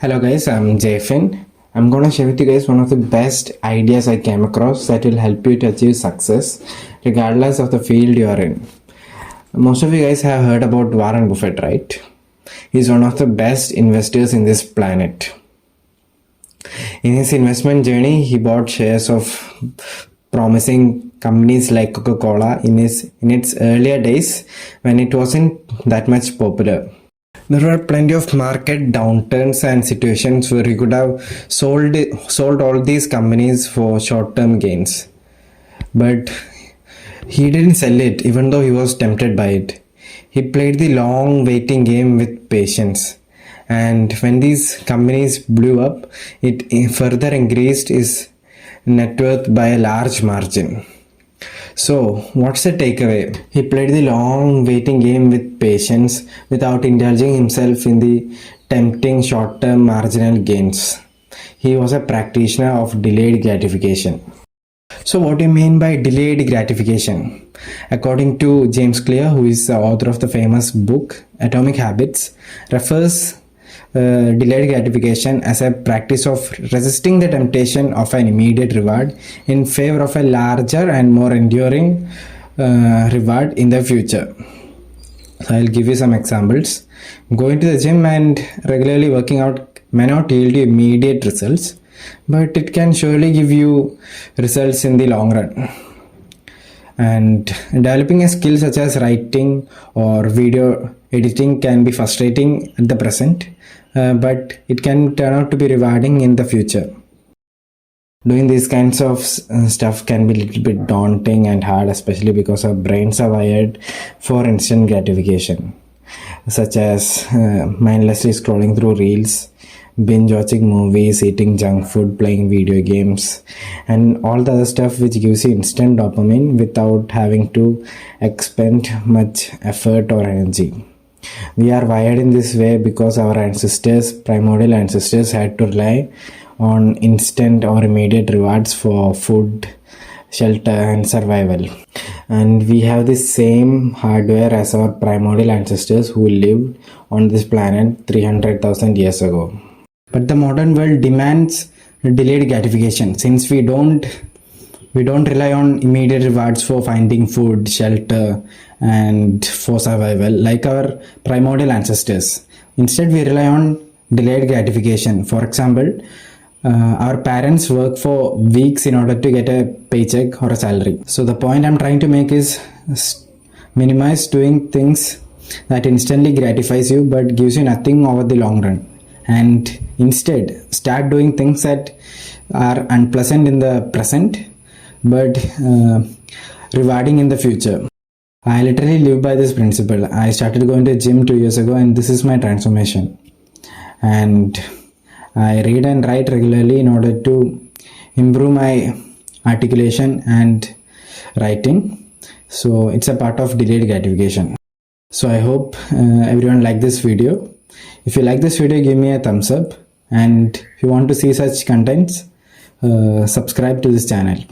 Hello guys, I'm Jayfin. I'm gonna share with you guys one of the best ideas I came across that will help you to achieve success regardless of the field you are in. Most of you guys have heard about Warren Buffett, right? He's one of the best investors in this planet. In his investment journey, he bought shares of promising companies like Coca-Cola in its earlier days when it wasn't that much popular. There were plenty of market downturns and situations where he could have sold all these companies for short-term gains. But he didn't sell it even though he was tempted by it. He played the long waiting game with patience. And when these companies blew up, it further increased his net worth by a large margin. So, what's the takeaway? He played the long waiting game with patience without indulging himself in the tempting short term marginal gains. He was a practitioner of delayed gratification. So, what do you mean by delayed gratification? According to James Clear, who is the author of the famous book Atomic Habits, refers delayed gratification as a practice of resisting the temptation of an immediate reward in favor of a larger and more enduring reward in the future. So I'll give you some examples. Going to the gym and regularly working out may not yield you immediate results, but it can surely give you results in the long run. And developing a skill such as writing or video editing can be frustrating at the present, but it can turn out to be rewarding in the future. Doing these kinds of stuff can be a little bit daunting and hard, especially because our brains are wired for instant gratification, such as mindlessly scrolling through reels, binge watching movies, eating junk food, playing video games, and all the other stuff which gives you instant dopamine without having to expend much effort or energy. We are wired in this way because our primordial ancestors, had to rely on instant or immediate rewards for food, shelter, and survival. And we have the same hardware as our primordial ancestors who lived on this planet 300,000 years ago. But the modern world demands delayed gratification, since we don't rely on immediate rewards for finding food, shelter, and for survival like our primordial ancestors. Instead, we rely on delayed gratification. For example, our parents work for weeks in order to get a paycheck or a salary. So the point I'm trying to make is minimize doing things that instantly gratifies you but gives you nothing over the long run, and instead start doing things that are unpleasant in the present but rewarding in the future. I literally live by this principle. I started going to the gym 2 years ago, and this is my transformation. And I read and write regularly in order to improve my articulation and writing. So it's a part of delayed gratification. So I hope everyone liked this video. If you like this video, give me a thumbs up. And if you want to see such contents, subscribe to this channel.